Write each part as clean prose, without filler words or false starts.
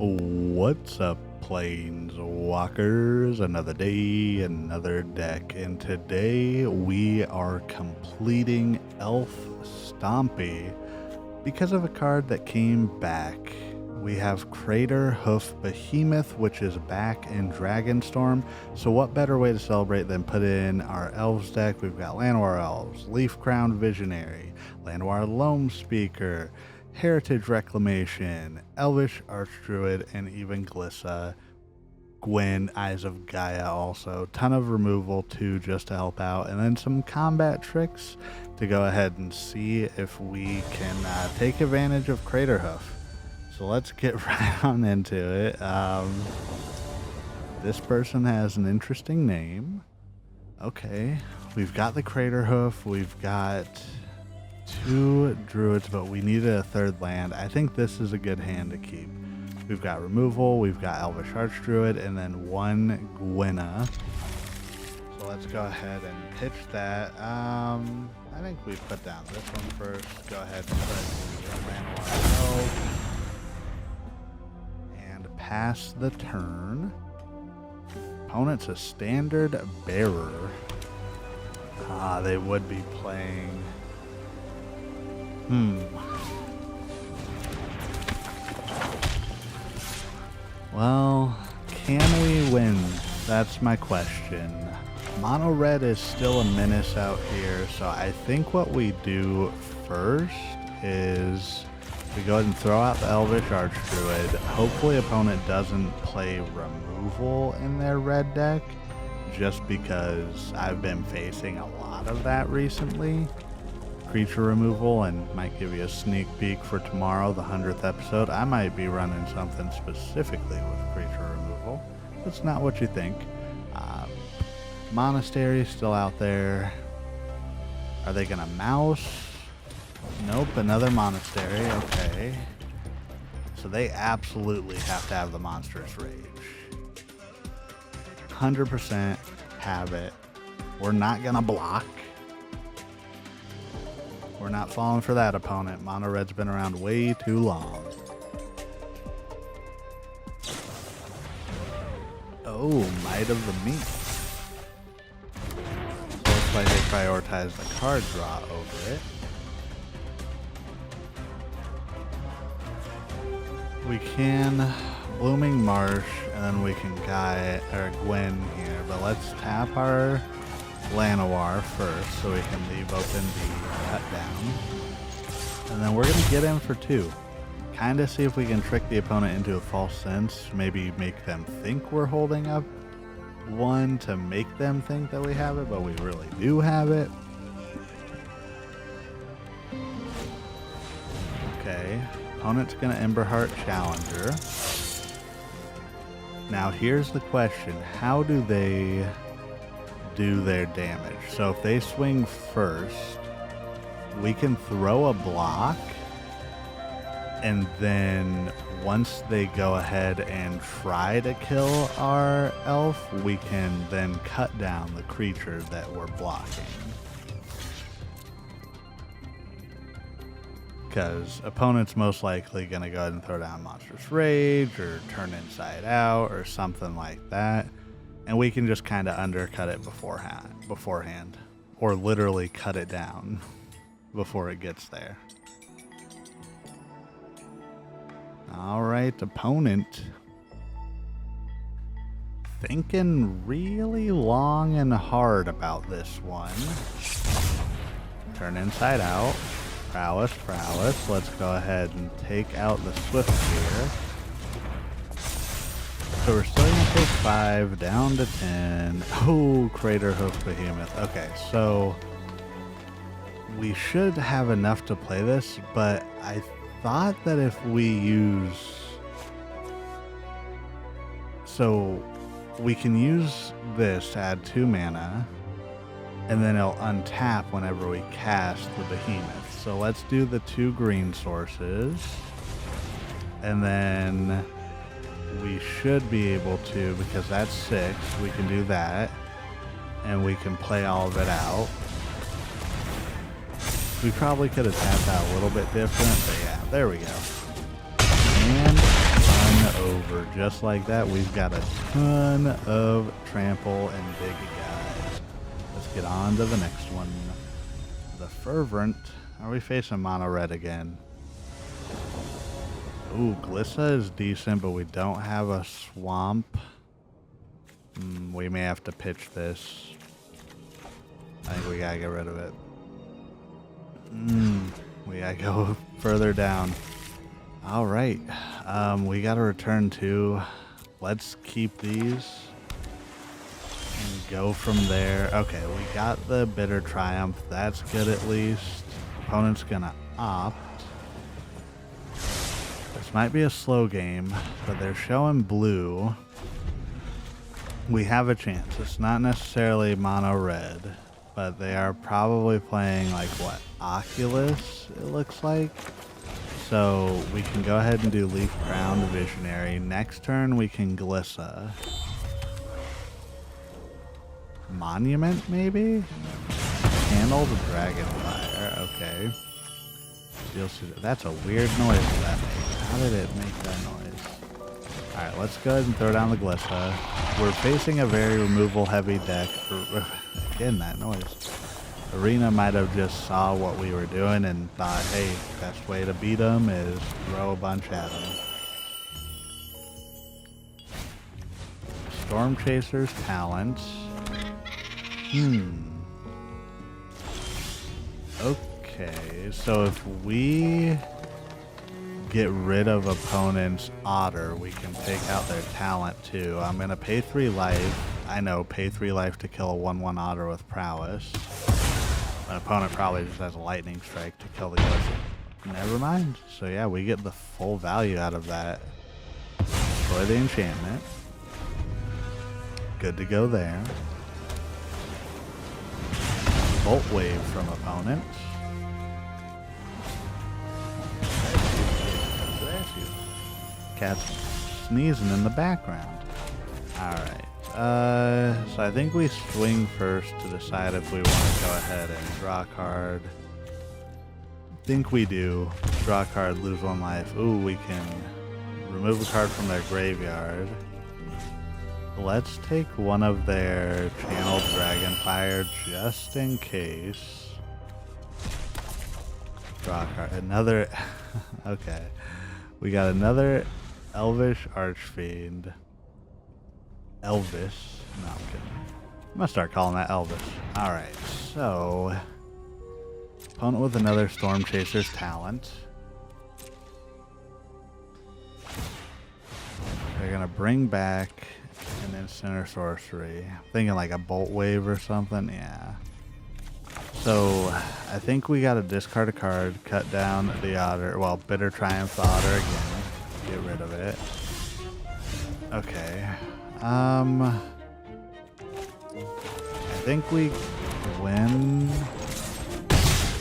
What's up, Planeswalkers? Another day, another deck, and today we are completing Elf Stompy because of a card that came back. We have Craterhoof Behemoth, which is back in Dragonstorm. So what better way to celebrate than put in our Elves deck? We've got Llanowar Elves, Leaf Crown Visionary, Llanowar Loamspeaker, Heritage Reclamation, Elvish Archdruid, and even Glissa, Gwenna, Eyes of Gaea also. Ton of removal too, just to help out, and then some combat tricks to go ahead and see if we can take advantage of Craterhoof. So let's get right on into it. This person has an interesting name. Okay, we've got the Craterhoof, we've got 2 druids, but we needed a 3rd land. I think this is a good hand to keep. We've got removal, we've got Elvish Archdruid, and then 1 Gwenna. So let's go ahead and pitch that. I think we put down this one first. Go ahead and put the Llanowar Elves and pass the turn. Opponent's a standard bearer. They would be playing. Well, can we win? That's my question. Mono red is still a menace out here, so I think what we do first is we go ahead and throw out the Elvish Archdruid. Hopefully opponent doesn't play removal in their red deck, just because I've been facing a lot of that recently. Creature removal, and might give you a sneak peek for tomorrow, the 100th episode. I might be running something specifically with creature removal. That's not what you think. Monastery still out there. Are they gonna mouse? Nope, another monastery. Okay, so they absolutely have to have the monstrous rage. 100% have it. We're not gonna block. We're not falling for that, opponent. Mono red's been around way too long. Oh, Might of the Meat. Looks like they prioritize the card draw over it. We can Blooming Marsh, and then we can Gaea or Gwen here, but let's tap our Llanowar first so we can leave open the cut down, and then we're gonna get in for 2, kind of see if we can trick the opponent into a false sense, maybe make them think we're holding up 1 to make them think that we have it, but we really do have it. Okay, opponent's gonna Emberheart Challenger. Now here's the question, how do they do their damage? So if they swing first, we can throw a block, and then once they go ahead and try to kill our elf, we can then cut down the creature that we're blocking. Because opponent's most likely going to go ahead and throw down Monstrous Rage or Turn Inside Out or something like that. And we can just kind of undercut it beforehand, or literally cut it down before it gets there. All right, opponent thinking really long and hard about this one. Turn Inside Out, prowess. Let's go ahead and take out the Swiftspear. So we're still gonna take 5 down to 10. Oh, Craterhoof Behemoth. Okay, so we should have enough to play this, but I thought that if we use... So we can use this to add 2 mana, and then it'll untap whenever we cast the Behemoth. So let's do the 2 green sources, and then we should be able to, because that's 6, we can do that, and we can play all of it out. We probably could have tapped out a little bit different, but yeah, there we go. And just like that, we've got a ton of trample and big guys. Let's get on to the next one. The Fervent. Are we facing mono red again? Ooh, Glissa is decent, but we don't have a swamp. We may have to pitch this. I think we gotta get rid of it. We gotta go further down. All right, we gotta return to. Let's keep these and go from there. Okay, we got the Bitter Triumph. That's good at least. Opponent's gonna opt. This might be a slow game, but they're showing blue. We have a chance. It's not necessarily mono red, but they are probably playing like what? Oculus, it looks like. So we can go ahead and do Leaf Crowned Visionary. Next turn we can Glissa. Monument maybe? Handle the Dragonfire, okay. That's a weird noise that made. How did it make that noise? Alright, let's go ahead and throw down the Glissa. We're facing a very removal heavy deck. Again, that noise. Arena might have just saw what we were doing and thought, hey, best way to beat them is throw a bunch at them. Storm Chaser's Talents. Okay, so if we get rid of opponent's Otter, we can take out their talent too. I'm going to pay 3 life. I know, pay 3 life to kill a 1/1 Otter with Prowess. An opponent probably just has a Lightning Strike to kill the Glissa. Never mind. So yeah, we get the full value out of that. Destroy the enchantment. Good to go there. Bolt Wave from opponent. Cat's sneezing in the background. Alright. So I think we swing first to decide if we want to go ahead and draw a card. Think we do. Draw a card, lose 1 life. Ooh, we can remove a card from their graveyard. Let's take one of their Channeled Dragonfire just in case. Draw a card. Another. Okay. We got another Elvish Archfiend. Elvis. No, I'm kidding. I'm gonna start calling that Elvis. Alright, so. Opponent with another Storm Chaser's Talent. They're gonna bring back an Instant Sorcery. I'm thinking like a Bolt Wave or something. Yeah. So, I think we gotta discard a card, cut down the Otter. Well, Bitter Triumph the Otter again. Get rid of it. Okay. I think we win.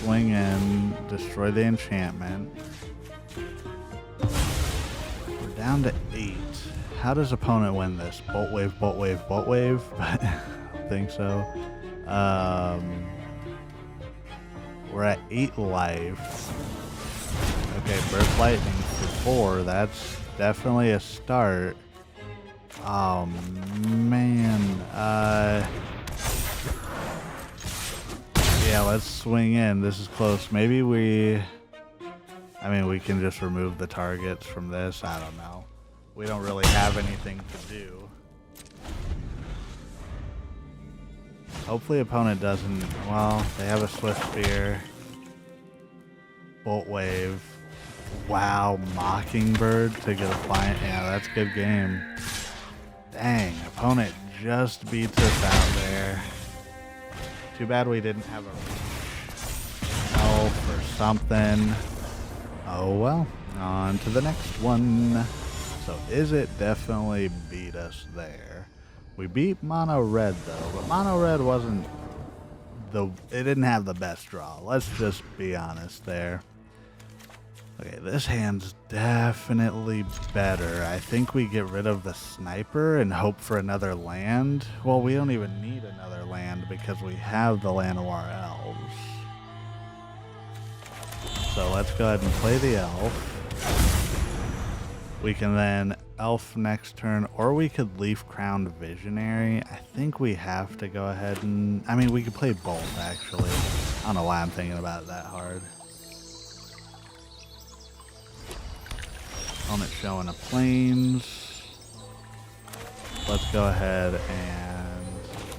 Swing in, destroy the enchantment. We're down to 8. How does opponent win this? Bolt Wave, Bolt Wave, Bolt Wave? I don't think so. We're at 8 life. Okay, Burst Lightning for 4. That's definitely a start. Oh, man. Yeah, let's swing in. This is close. Maybe we can just remove the targets from this. I don't know. We don't really have anything to do. Hopefully opponent doesn't. Well, they have a Swift Spear. Bolt Wave. Wow, Mockingbird to get a client. Yeah, that's a good game. Dang, opponent just beats us out there. Too bad we didn't have a elf or something. Oh well, on to the next one. So is it definitely beat us there? We beat Mono Red though, but Mono Red wasn't it didn't have the best draw. Let's just be honest there. Okay, this hand's definitely better. I think we get rid of the sniper and hope for another land. Well, we don't even need another land because we have the Llanowar Elves. So let's go ahead and play the elf. We can then Elf next turn, or we could Leaf Crowned Visionary. I think we have to go ahead and... I mean, we could play both, actually. I don't know why I'm thinking about it that hard. Opponent showing a Plains. Let's go ahead and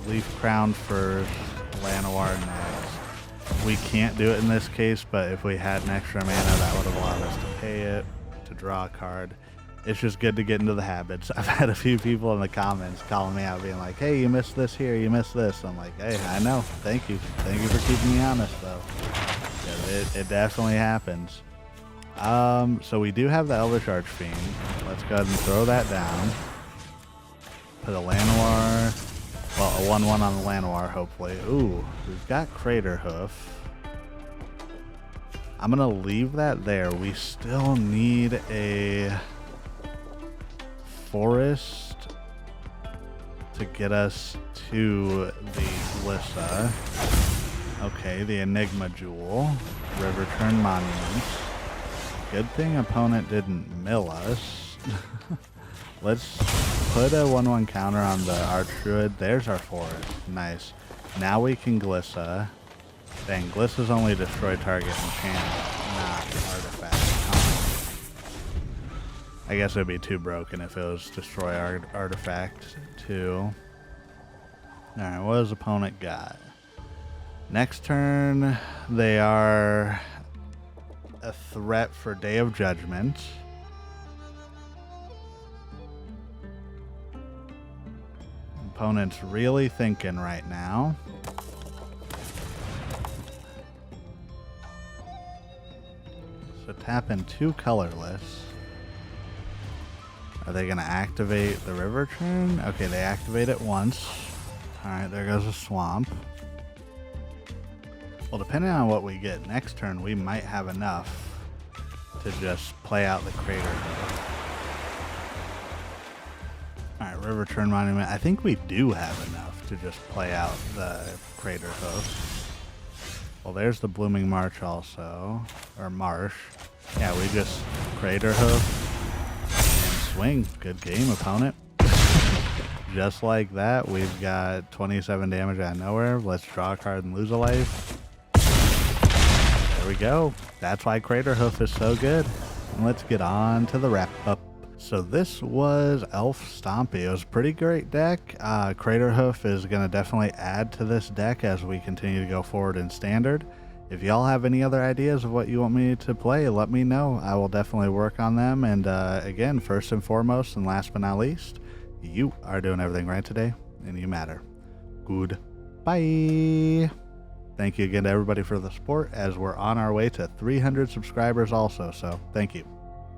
Leaf Crown first, Llanowar next. We can't do it in this case, but if we had an extra mana, that would have allowed us to pay it, to draw a card. It's just good to get into the habits. I've had a few people in the comments calling me out being like, hey, you missed this here, you missed this. I'm like, hey, I know. Thank you. Thank you for keeping me honest, though. Yeah, it definitely happens. So we do have the Elvish Archfiend. Let's go ahead and throw that down. Put a Llanowar, well, a 1/1 on the Llanowar, hopefully. Ooh, we've got Craterhoof. I'm going to leave that there. We still need a forest to get us to the Glissa. Okay, the Enigma Jewel. River Turn Monument. Good thing opponent didn't mill us. Let's put a 1/1 counter on the Archdruid. There's our forest. Nice. Now we can Glissa. Dang, Glissa's only destroy target enchant, not artifact. I guess it would be too broken if it was destroy artifact too. Alright, what does opponent got? Next turn, they are a threat for Day of Judgment. Opponent's really thinking right now. So tap in 2 colorless. Are they going to activate the river turn? Okay, they activate it once. Alright, there goes a swamp. Well, depending on what we get next turn, we might have enough to just play out the crater. Alright, river turn monument. I think we do have enough to just play out the Craterhoof. Well, there's the Blooming Marsh also. Or Marsh. Yeah, we just Craterhoof and swing. Good game, opponent. Just like that, we've got 27 damage out of nowhere. Let's draw a card and lose a life. There we go. That's why Craterhoof is so good. And let's get on to the wrap-up. So this was Elf Stompy. It was a pretty great deck. Craterhoof is going to definitely add to this deck as we continue to go forward in Standard. If y'all have any other ideas of what you want me to play, let me know. I will definitely work on them. And again, first and foremost and last but not least, you are doing everything right today, and you matter. Goodbye. Thank you again to everybody for the support as we're on our way to 300 subscribers also. So thank you.